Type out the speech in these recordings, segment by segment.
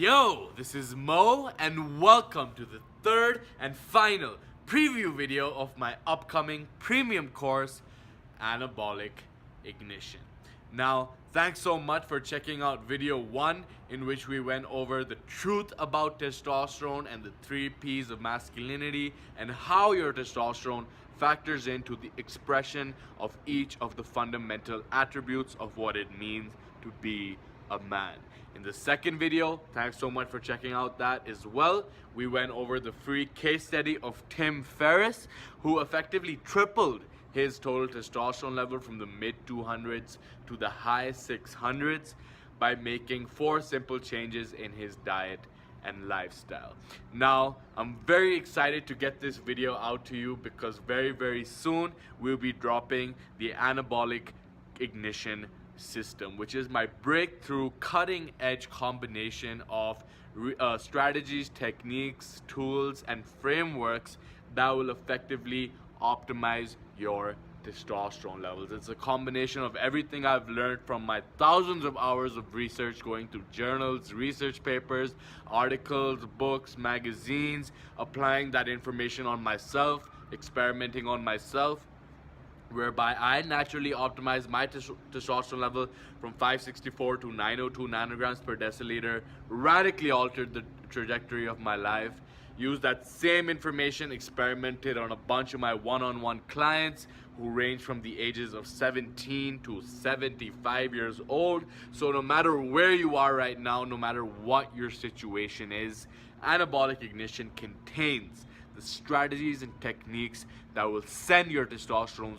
Yo, this is Mo and welcome to the third and final preview video of my upcoming premium course, Anabolic Ignition. Now, thanks so much for checking out video 1 in which we went over the truth about testosterone and the 3 P's of masculinity and how your testosterone factors into the expression of each of the fundamental attributes of what it means to be a man. In the second video, thanks so much for checking out that as well, we went over the free case study of Tim Ferriss, who effectively tripled his total testosterone level from the mid 200s to the high 600s by making 4 simple changes in his diet and lifestyle. Now, I'm very excited to get this video out to you because very soon we'll be dropping the Anabolic Ignition system, which is my breakthrough cutting edge combination of strategies, techniques, tools, and frameworks that will effectively optimize your testosterone levels. It's a combination of everything I've learned from my thousands of hours of research, going through journals, research papers, articles, books, magazines, applying that information on myself, experimenting on myself, whereby I naturally optimize my testosterone level from 564 to 902 nanograms per deciliter, radically altered the trajectory of my life, used that same information, experimented on a bunch of my one-on-one clients who range from the ages of 17 to 75 years old. So no matter where you are right now, no matter what your situation is, Anabolic Ignition contains the strategies and techniques that will send your testosterone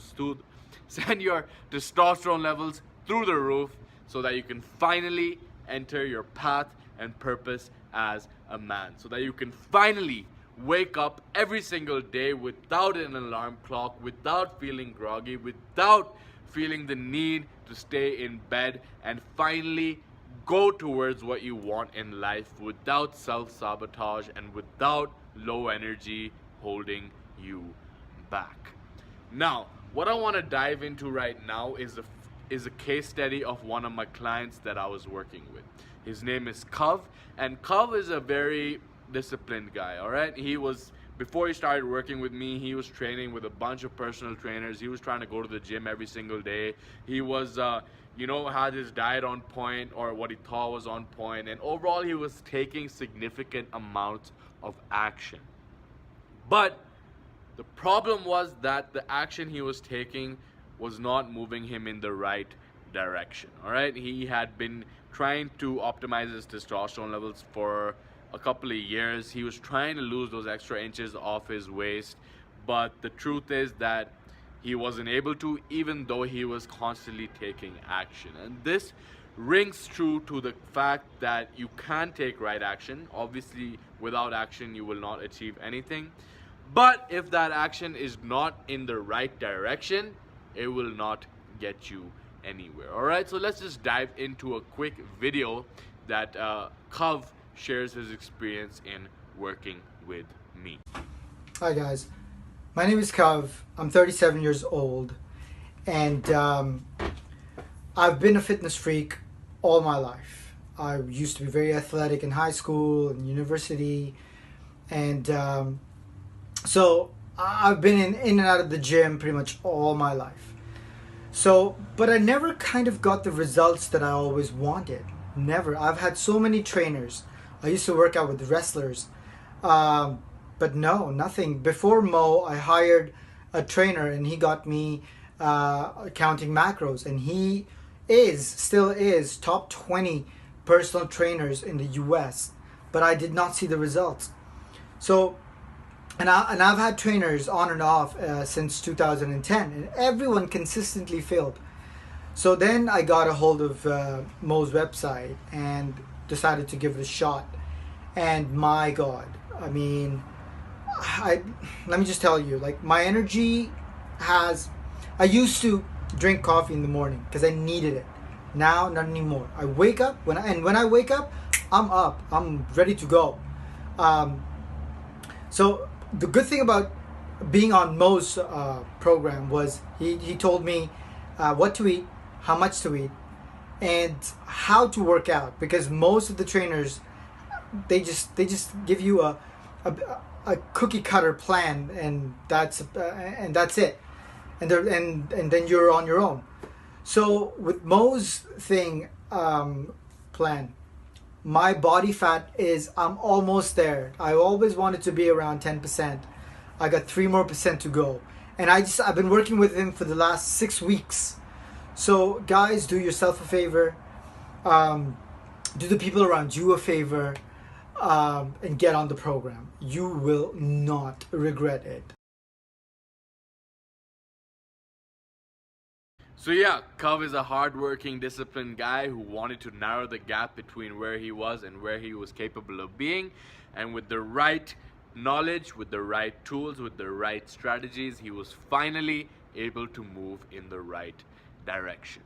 levels through the roof so that you can finally enter your path and purpose as a man, so that you can finally wake up every single day without an alarm clock, without feeling groggy, without feeling the need to stay in bed, and finally go towards what you want in life without self-sabotage and without low energy holding you back. Now, what I want to dive into right now is a case study of one of my clients that I was working with. His name is Cove, and Cove is a very disciplined guy, all right? Before he started working with me, he was training with a bunch of personal trainers. He was trying to go to the gym every single day. He was had his diet on point, or what he thought was on point, and overall he was taking significant amounts of action. But the problem was that the action he was taking was not moving him in the right direction, all right? He had been trying to optimize his testosterone levels for a couple of years. He was trying to lose those extra inches off his waist, but the truth is that he wasn't able to, even though he was constantly taking action. And this rings true to the fact that you can take right action. Obviously, without action, you will not achieve anything. But if that action is not in the right direction, it will not get you anywhere. All right, so let's just dive into a quick video that Cove shares his experience in working with me. Hi guys, my name is Cove. I'm 37 years old, and I've been a fitness freak all my life. I used to be very athletic in high school and university, and so I've been in and out of the gym pretty much all my life. So, but I never kind of got the results that I always wanted. Never. I've had so many trainers. I used to work out with wrestlers, but no, nothing. Before Mo, I hired a trainer, and he got me counting macros, and he still is top 20 personal trainers in the US, but I did not see the results. So, and I've had trainers on and off since 2010, and everyone consistently failed. So then I got a hold of Mo's website and decided to give it a shot. And my God, I mean, let me just tell you, like, my energy I used to drink coffee in the morning because I needed it. Now, not anymore. I wake up, when I wake up, I'm ready to go. So the good thing about being on Mo's program was he told me what to eat, how much to eat, and how to work out, because most of the trainers they just give you a, a cookie cutter plan, and that's it, and then you're on your own. So with Mo's thing, plan, my body fat is, I'm almost there. I always wanted to be around 10%. I got 3% more to go, and I've been working with him for the last 6 weeks. So guys, do yourself a favor. Um, do the people around you a favor, and get on the program. You will not regret it. So yeah, Cove is a hardworking, disciplined guy who wanted to narrow the gap between where he was and where he was capable of being. And with the right knowledge, with the right tools, with the right strategies, he was finally able to move in the right direction.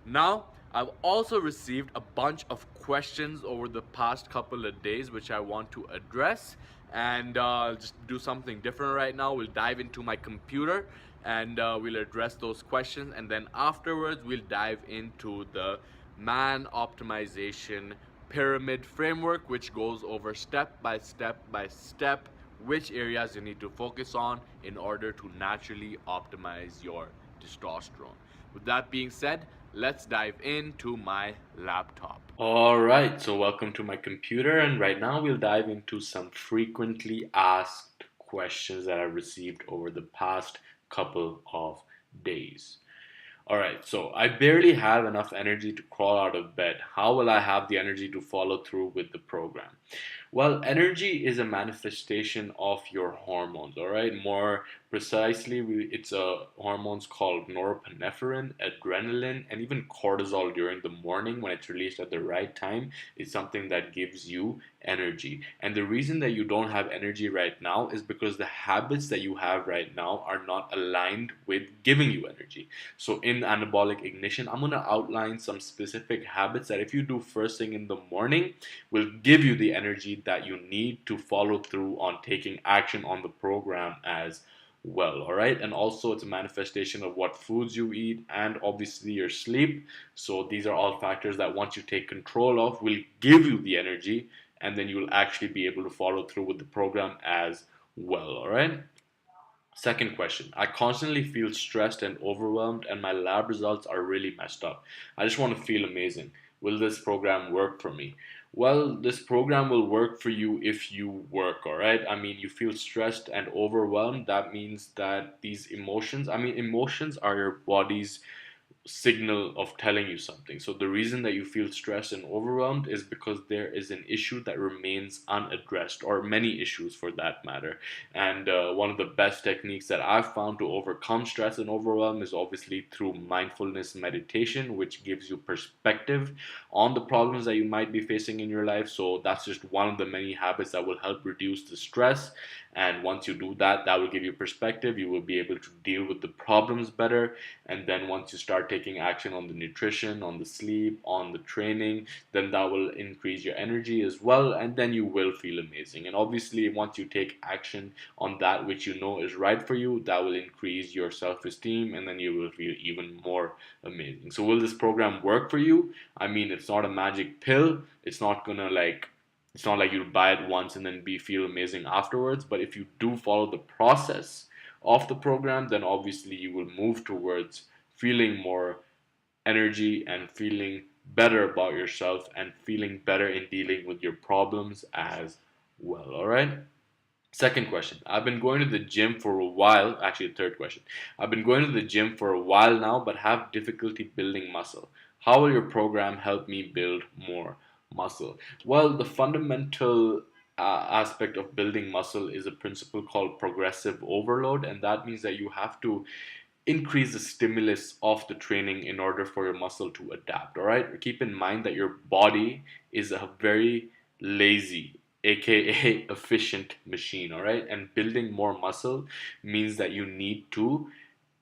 Now, I've also received a bunch of questions over the past couple of days, which I want to address. And just do something different right now. We'll dive into my computer and we'll address those questions. And then afterwards, we'll dive into the man optimization pyramid framework, which goes over step by step by step which areas you need to focus on in order to naturally optimize your testosterone. With that being said, let's dive into my laptop. Alright, so welcome to my computer, and right now we'll dive into some frequently asked questions that I've received over the past couple of days. Alright, so I barely have enough energy to crawl out of bed. How will I have the energy to follow through with the program? Well, energy is a manifestation of your hormones, all right? More precisely, it's hormones called norepinephrine, adrenaline, and even cortisol during the morning when it's released at the right time is something that gives you energy. And the reason that you don't have energy right now is because the habits that you have right now are not aligned with giving you energy. So in anabolic ignition, I'm going to outline some specific habits that if you do first thing in the morning will give you the energy that you need to follow through on taking action on the program as well. All right, and also it's a manifestation of what foods you eat and obviously your sleep. So these are all factors that once you take control of will give you the energy, and then you will actually be able to follow through with the program as well. All right. Second question. I constantly feel stressed and overwhelmed, and my lab results are really messed up. I just want to feel amazing. Will this program work for me? Well, this program will work for you if you work, all right? I mean, you feel stressed and overwhelmed. That means that these emotions, emotions are your body's signal of telling you something. So the reason that you feel stressed and overwhelmed is because there is an issue that remains unaddressed, or many issues for that matter. And one of the best techniques that I've found to overcome stress and overwhelm is obviously through mindfulness meditation, which gives you perspective on the problems that you might be facing in your life. So that's just one of the many habits that will help reduce the stress. And once you do that, that will give you perspective. You will be able to deal with the problems better. And then once you start taking action on the nutrition, on the sleep, on the training, then that will increase your energy as well. And then you will feel amazing. And obviously, once you take action on that which you know is right for you, that will increase your self-esteem, and then you will feel even more amazing. So will this program work for you? I mean, it's not a magic pill. It's not like you buy it once and then feel amazing afterwards. But if you do follow the process of the program, then obviously you will move towards feeling more energy and feeling better about yourself and feeling better in dealing with your problems as well. All right. Second question. I've been going to the gym for a while. Actually, the third question. I've been going to the gym for a while now, but have difficulty building muscle. How will your program help me build more muscle? Well, the fundamental aspect of building muscle is a principle called progressive overload, and that means that you have to increase the stimulus of the training in order for your muscle to adapt. All right, keep in mind that your body is a very lazy, aka efficient machine. All right, and building more muscle means that you need to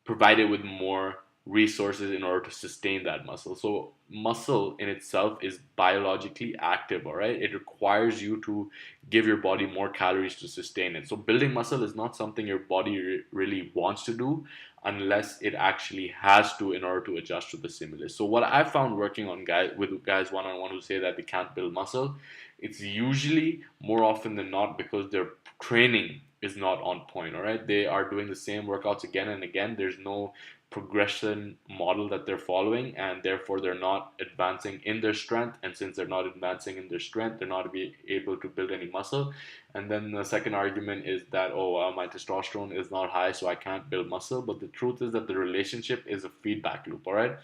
provide it with more resources in order to sustain that muscle. So muscle in itself is biologically active, all right? It requires you to give your body more calories to sustain it. So building muscle is not something your body really wants to do unless it actually has to in order to adjust to the stimulus. So what I found working on guys one-on-one who say that they can't build muscle it's usually more often than not because their training is not on point. All right, they are doing the same workouts again and again. There's no progression model that they're following, and therefore they're not advancing in their strength. And since they're not advancing in their strength, they're not be able to build any muscle. And then the second argument is that, oh, my testosterone is not high, so I can't build muscle. But the truth is that the relationship is a feedback loop. All right,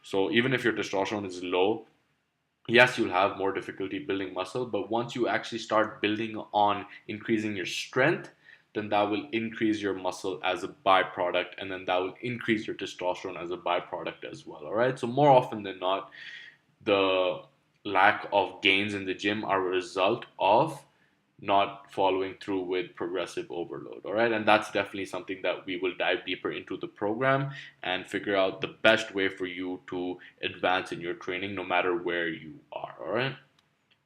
so even if your testosterone is low, yes, you'll have more difficulty building muscle, but once you actually start building on increasing your strength, then that will increase your muscle as a byproduct, and then that will increase your testosterone as a byproduct as well. All right, so more often than not, the lack of gains in the gym are a result of not following through with progressive overload. All right, and that's definitely something that we will dive deeper into the program and figure out the best way for you to advance in your training no matter where you are. All right.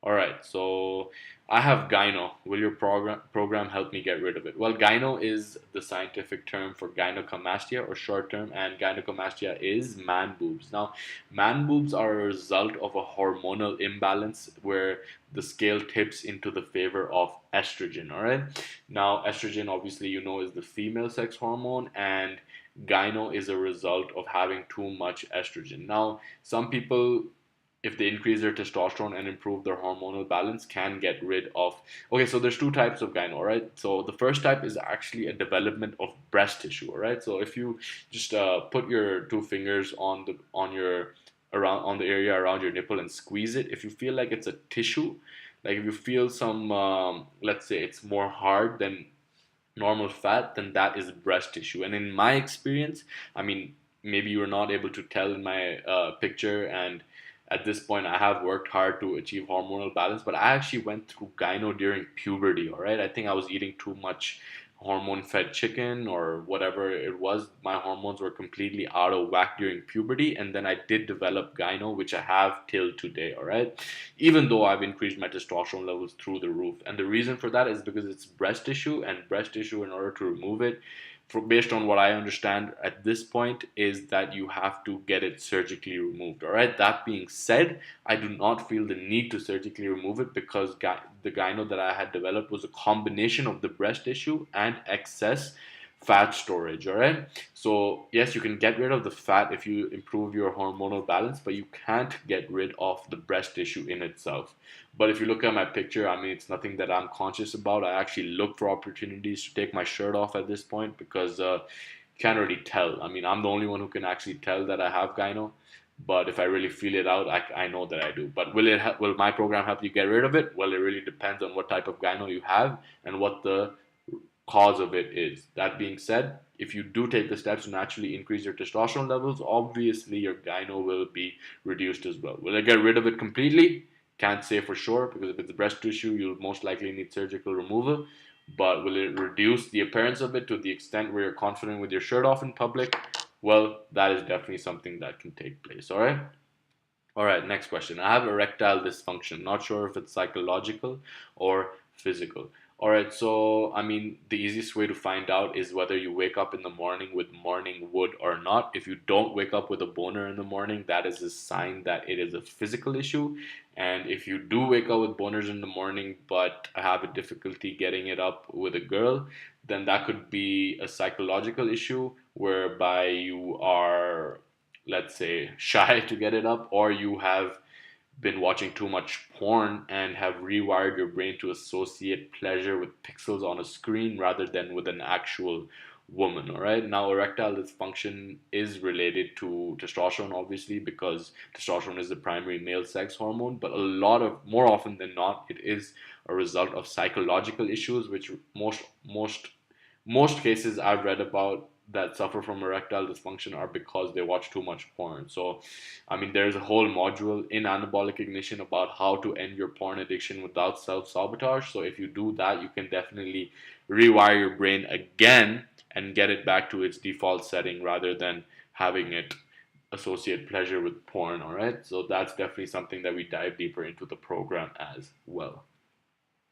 All right, so I have gyno. Will your program help me get rid of it? Well, gyno is the scientific term for gynecomastia, or short term, and gynecomastia is man boobs. Now, man boobs are a result of a hormonal imbalance where the scale tips into the favor of estrogen. All right. Now, estrogen, obviously, you know, is the female sex hormone, and gyno is a result of having too much estrogen. Now, some people, if they increase their testosterone and improve their hormonal balance, can get rid of. Okay, so there's two types of gyno, right? So the first type is actually a development of breast tissue, all right? So if you just put your two fingers on your around on the area around your nipple and squeeze it, if you feel like it's a tissue, like if you feel some let's say it's more hard than normal fat, then that is breast tissue. And in my experience, I mean, maybe you were not able to tell in my picture, and at this point I have worked hard to achieve hormonal balance, but I actually went through gyno during puberty. All right, I think I was eating too much hormone fed chicken or whatever it was. My hormones were completely out of whack during puberty, and then I did develop gyno, which I have till today. All right, even though I've increased my testosterone levels through the roof. And the reason for that is because it's breast tissue, and breast tissue, in order to remove it, based on what I understand at this point, is that you have to get it surgically removed. All right. That being said, I do not feel the need to surgically remove it because the gyno that I had developed was a combination of the breast tissue and excess fat storage. All right. So yes, you can get rid of the fat if you improve your hormonal balance, but you can't get rid of the breast tissue in itself. But if you look at my picture, I mean, it's nothing that I'm conscious about. I actually look for opportunities to take my shirt off at this point because you can't really tell. I mean, I'm the only one who can actually tell that I have gyno. But if I really feel it out, I know that I do. But will my program help you get rid of it? Well, it really depends on what type of gyno you have and what the cause of it is. That being said, if you do take the steps to naturally increase your testosterone levels, obviously your gyno will be reduced as well. Will I get rid of it completely? Can't say for sure, because if it's breast tissue, you'll most likely need surgical removal. But will it reduce the appearance of it to the extent where you're confident with your shirt off in public? Well, that is definitely something that can take place. All right. All right, next question. I have erectile dysfunction. Not sure if it's psychological or physical. All right, so I mean, the easiest way to find out is whether you wake up in the morning with morning wood or not. If you don't wake up with a boner in the morning, that is a sign that it is a physical issue. And if you do wake up with boners in the morning but have a difficulty getting it up with a girl, then that could be a psychological issue whereby you are, let's say, shy to get it up, or you have been watching too much porn and have rewired your brain to associate pleasure with pixels on a screen rather than with an actual woman. All right, now erectile dysfunction is related to testosterone, obviously, because testosterone is the primary male sex hormone, but a lot of more often than not it is a result of psychological issues, which most cases I've read about that suffer from erectile dysfunction are because they watch too much porn. So, I mean, there's a whole module in anabolic ignition about how to end your porn addiction without self sabotage. So, if you do that, you can definitely rewire your brain again and get it back to its default setting rather than having it associate pleasure with porn. All right. So, that's definitely something that we dive deeper into the program as well.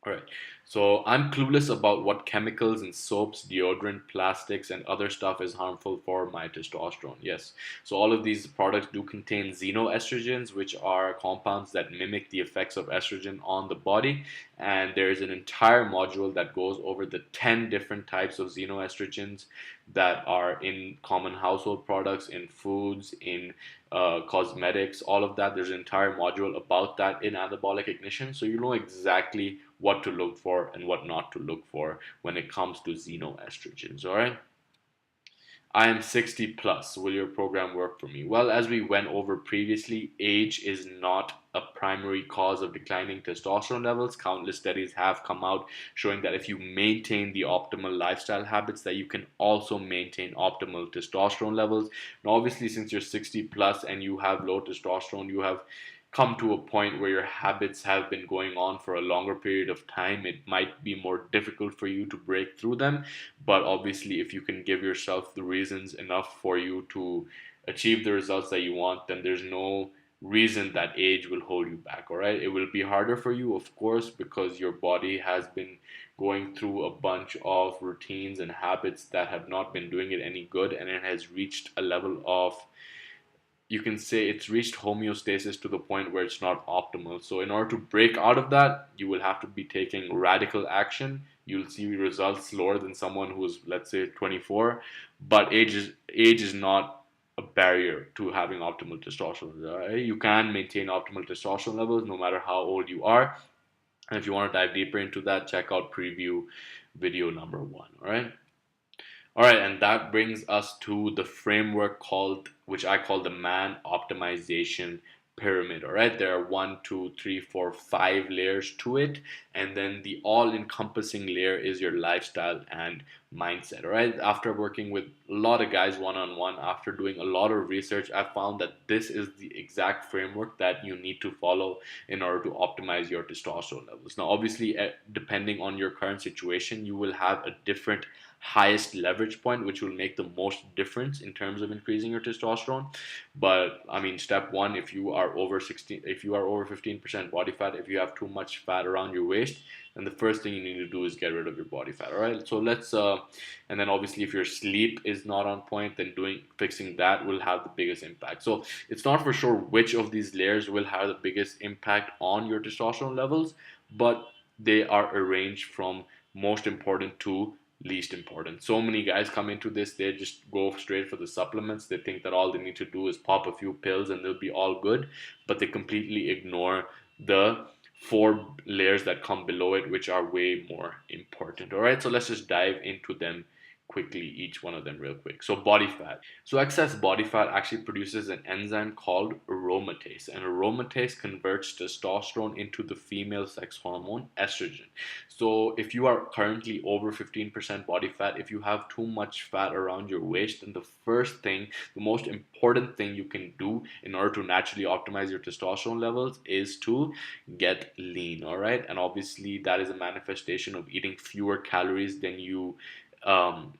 All right. So I'm clueless about what chemicals in soaps, deodorant, plastics, and other stuff is harmful for my testosterone. Yes. So all of these products do contain xenoestrogens, which are compounds that mimic the effects of estrogen on the body. And there is an entire module that goes over the 10 different types of xenoestrogens that are in common household products, in foods, in cosmetics, all of that. There's an entire module about that in anabolic ignition. So you know exactly what to look for and what not to look for when it comes to xenoestrogens. All right. I am 60 plus. Will your program work for me? Well, as we went over previously, age is not a primary cause of declining testosterone levels. Countless studies have come out showing that if you maintain the optimal lifestyle habits, that you can also maintain optimal testosterone levels. Now, obviously, since you're 60 plus and you have low testosterone, you have come to a point where your habits have been going on for a longer period of time, it might be more difficult for you to break through them. But obviously, if you can give yourself the reasons enough for you to achieve the results that you want, then there's no reason that age will hold you back. All right, it will be harder for you, of course, because your body has been going through a bunch of routines and habits that have not been doing it any good, and it has reached a level of, you can say it's reached homeostasis to the point where it's not optimal. So in order to break out of that, you will have to be taking radical action. You'll see results slower than someone who's, let's say, 24, but age is not a barrier to having optimal testosterone. Right? You can maintain optimal testosterone levels no matter how old you are. And if you want to dive deeper into that, check out preview video number 1. All right. All right, and that brings us to the framework called, which I call the man optimization pyramid. All right, there are 1, 2, 3, 4, 5 layers to it, and then the all-encompassing layer is your lifestyle and mindset. All right, after working with a lot of guys one-on-one, after doing a lot of research, I found that this is the exact framework that you need to follow in order to optimize your testosterone levels. Now, obviously, depending on your current situation, you will have a different highest leverage point, which will make the most difference in terms of increasing your testosterone. But I mean, step one, if you are over 16, if you are over 15% body fat, if you have too much fat around your waist, then the first thing you need to do is get rid of your body fat. All right, so let's and then obviously if your sleep is not on point, then fixing that will have the biggest impact. So it's not for sure which of these layers will have the biggest impact on your testosterone levels, but they are arranged from most important to least important. So many guys come into this, they just go straight for the supplements. They think that all they need to do is pop a few pills and they'll be all good, but they completely ignore the 4 layers that come below it, which are way more important. All right, so let's just dive into them quickly, each one of them real quick. So body fat. So excess body fat actually produces an enzyme called aromatase, and aromatase converts testosterone into the female sex hormone estrogen. So if you are currently over 15% body fat, if you have too much fat around your waist, then the first thing, the most important thing you can do in order to naturally optimize your testosterone levels is to get lean. All right, and obviously that is a manifestation of eating fewer calories than you um,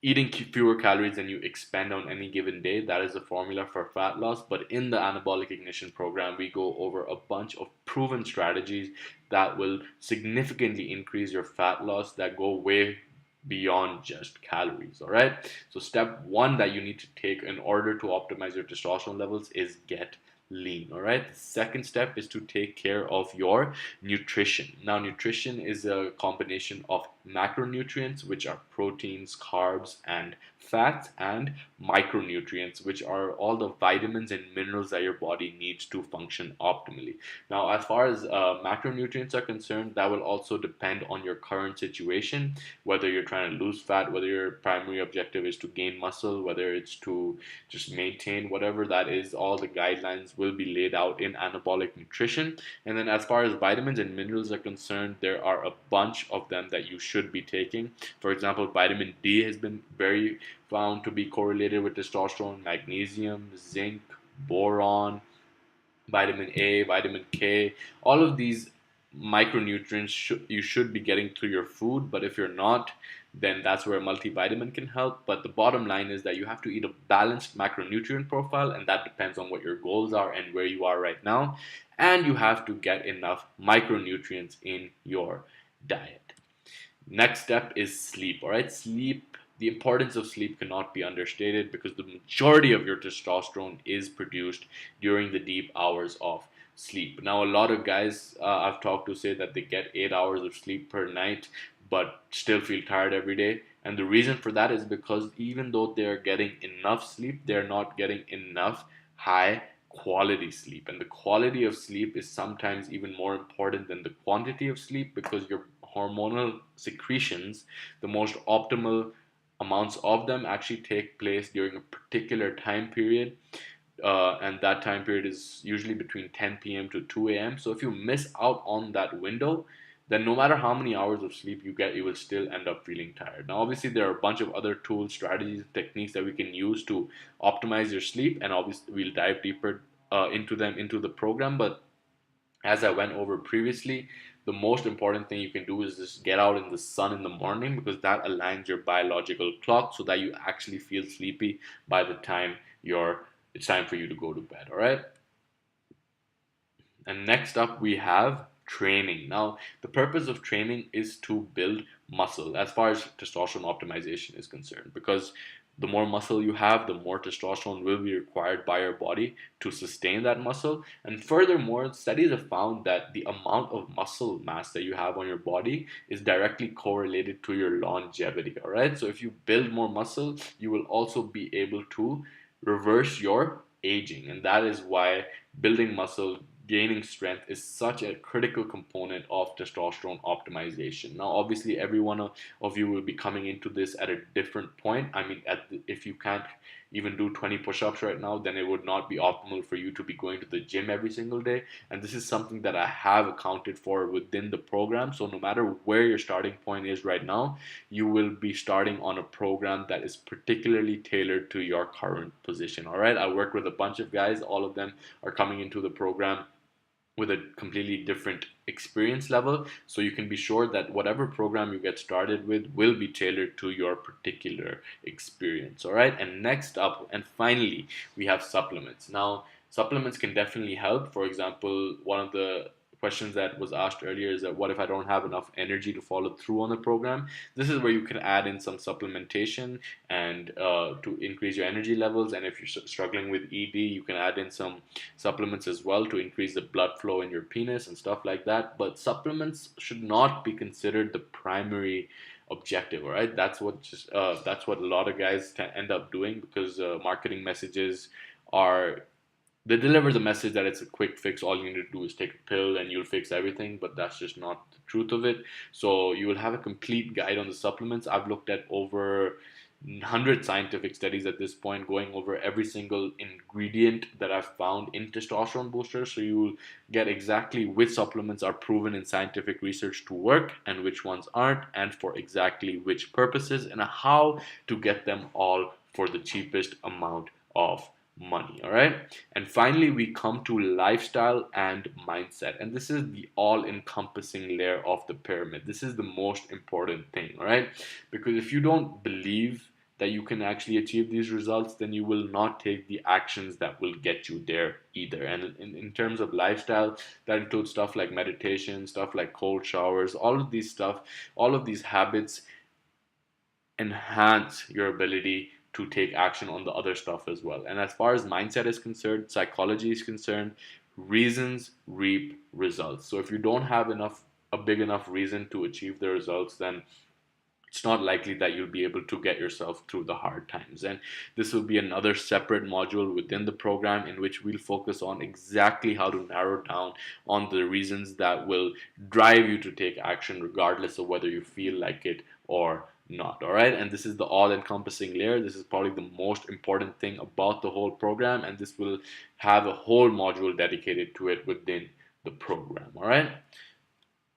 eating fewer calories than you expend on any given day. That is the formula for fat loss. But in the anabolic ignition program, we go over a bunch of proven strategies that will significantly increase your fat loss, that go way beyond just calories. All right, so step one that you need to take in order to optimize your testosterone levels is get lean. All right, the second step is to take care of your nutrition. Now, nutrition is a combination of macronutrients, which are proteins, carbs, and fats, and micronutrients, which are all the vitamins and minerals that your body needs to function optimally. Now, as far as macronutrients are concerned, that will also depend on your current situation, whether you're trying to lose fat, whether your primary objective is to gain muscle, whether it's to just maintain, whatever that is. All the guidelines will be laid out in anabolic nutrition. And then as far as vitamins and minerals are concerned, there are a bunch of them that you should be taking. For example, vitamin D has been very found to be correlated with testosterone, magnesium, zinc, boron, vitamin A, vitamin K, all of these micronutrients you should be getting through your food. But if you're not, then that's where a multivitamin can help. But the bottom line is that you have to eat a balanced macronutrient profile, and that depends on what your goals are and where you are right now. And you have to get enough micronutrients in your diet. Next step is sleep. All right, sleep. The importance of sleep cannot be understated because the majority of your testosterone is produced during the deep hours of sleep. Now, a lot of guys I've talked to say that they get 8 hours of sleep per night, but still feel tired every day. And the reason for that is because even though they're getting enough sleep, they're not getting enough high quality sleep. And the quality of sleep is sometimes even more important than the quantity of sleep because your hormonal secretions, the most optimal amounts of them actually take place during a particular time period. And that time period is usually between 10 p.m. to 2 a.m. So if you miss out on that window, then no matter how many hours of sleep you get, you will still end up feeling tired. Now, obviously, there are a bunch of other tools, strategies, techniques that we can use to optimize your sleep, and obviously, we'll dive deeper into them into the program. But as I went over previously, the most important thing you can do is just get out in the sun in the morning because that aligns your biological clock so that you actually feel sleepy by the time it's time for you to go to bed. All right. And next up, we have training. Now, the purpose of training is to build muscle as far as testosterone optimization is concerned, because the more muscle you have, the more testosterone will be required by your body to sustain that muscle. And furthermore, studies have found that the amount of muscle mass that you have on your body is directly correlated to your longevity. All right. So if you build more muscle, you will also be able to reverse your aging. And that is why building muscle, gaining strength is such a critical component of testosterone optimization. Now, obviously, every one of you will be coming into this at a different point. I mean, if you can't even do 20 push-ups right now, then it would not be optimal for you to be going to the gym every single day. And this is something that I have accounted for within the program. So no matter where your starting point is right now, you will be starting on a program that is particularly tailored to your current position. All right, I work with a bunch of guys. All of them are coming into the program with a completely different experience level. So you can be sure that whatever program you get started with will be tailored to your particular experience. All right. And next up, and finally, we have supplements. Now, supplements can definitely help. For example, one of the questions that was asked earlier is that what if I don't have enough energy to follow through on the program? This is where you can add in some supplementation and to increase your energy levels. And if you're struggling with ED, you can add in some supplements as well to increase the blood flow in your penis and stuff like that. But supplements should not be considered the primary objective. All right, that's what a lot of guys end up doing because marketing messages are, they deliver the message that it's a quick fix. All you need to do is take a pill and you'll fix everything, but that's just not the truth of it. So you will have a complete guide on the supplements. I've looked at over 100 scientific studies at this point, going over every single ingredient that I've found in testosterone boosters. So you will get exactly which supplements are proven in scientific research to work and which ones aren't, and for exactly which purposes, and how to get them all for the cheapest amount of money. All right. And finally, we come to lifestyle and mindset. And this is the all encompassing layer of the pyramid. This is the most important thing. All right. Because if you don't believe that you can actually achieve these results, then you will not take the actions that will get you there either. And in terms of lifestyle, that includes stuff like meditation, stuff like cold showers, all of these stuff, all of these habits enhance your ability to take action on the other stuff as well. And as far as mindset is concerned, psychology is concerned, reasons reap results. So if you don't have a big enough reason to achieve the results, then it's not likely that you'll be able to get yourself through the hard times. And this will be another separate module within the program in which we'll focus on exactly how to narrow down on the reasons that will drive you to take action regardless of whether you feel like it or not. All right. And this is the all encompassing layer. This is probably the most important thing about the whole program, and this will have a whole module dedicated to it within the program. All right.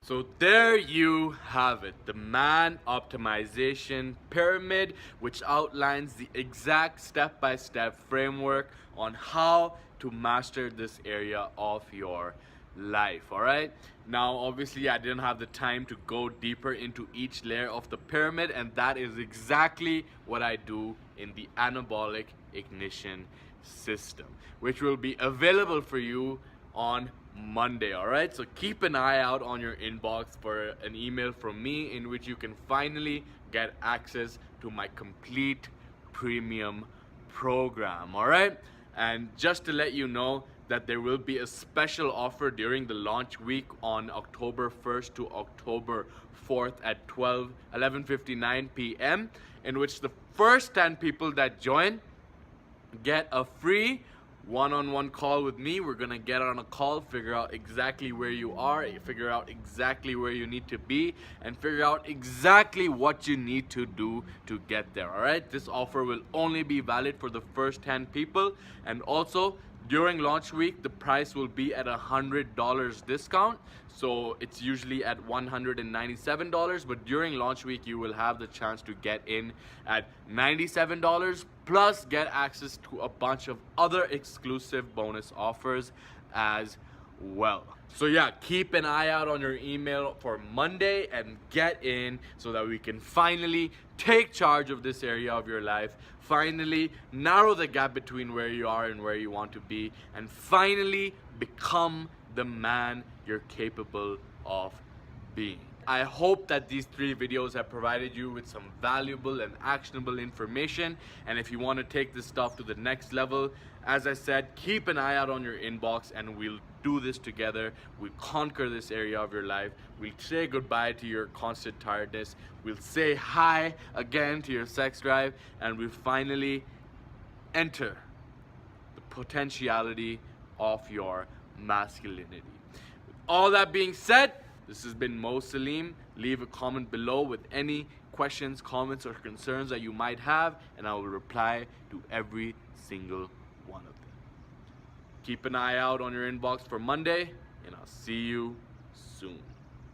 So there you have it, the man optimization pyramid, which outlines the exact step-by-step framework on how to master this area of your life. All right. Now, obviously, I didn't have the time to go deeper into each layer of the pyramid, and that is exactly what I do in the anabolic ignition system, which will be available for you on Monday. All right, so keep an eye out on your inbox for an email from me in which you can finally get access to my complete premium program. All right, and just to let you know that there will be a special offer during the launch week on October 1st to October 4th at 11:59 p.m. in which the first 10 people that join get a free one-on-one call with me. We're gonna get on a call, figure out exactly where you are, figure out exactly where you need to be, and figure out exactly what you need to do to get there. All right, this offer will only be valid for the first 10 people, and also during launch week the price will be at $100 discount, so it's usually at $197, but during launch week you will have the chance to get in at $97 plus get access to a bunch of other exclusive bonus offers as well. So yeah, keep an eye out on your email for Monday and get in so that we can finally take charge of this area of your life, finally narrow the gap between where you are and where you want to be, and finally become the man you're capable of being. I hope that these 3 videos have provided you with some valuable and actionable information, and if you want to take this stuff to the next level, as I said, keep an eye out on your inbox and we'll do this together. We'll conquer this area of your life. We'll say goodbye to your constant tiredness. We'll say hi again to your sex drive, and we'll finally enter the potentiality of your masculinity. With all that being said, this has been Mo Salim. Leave a comment below with any questions, comments, or concerns that you might have, and I will reply to every single one of them. Keep an eye out on your inbox for Monday, and I'll see you soon.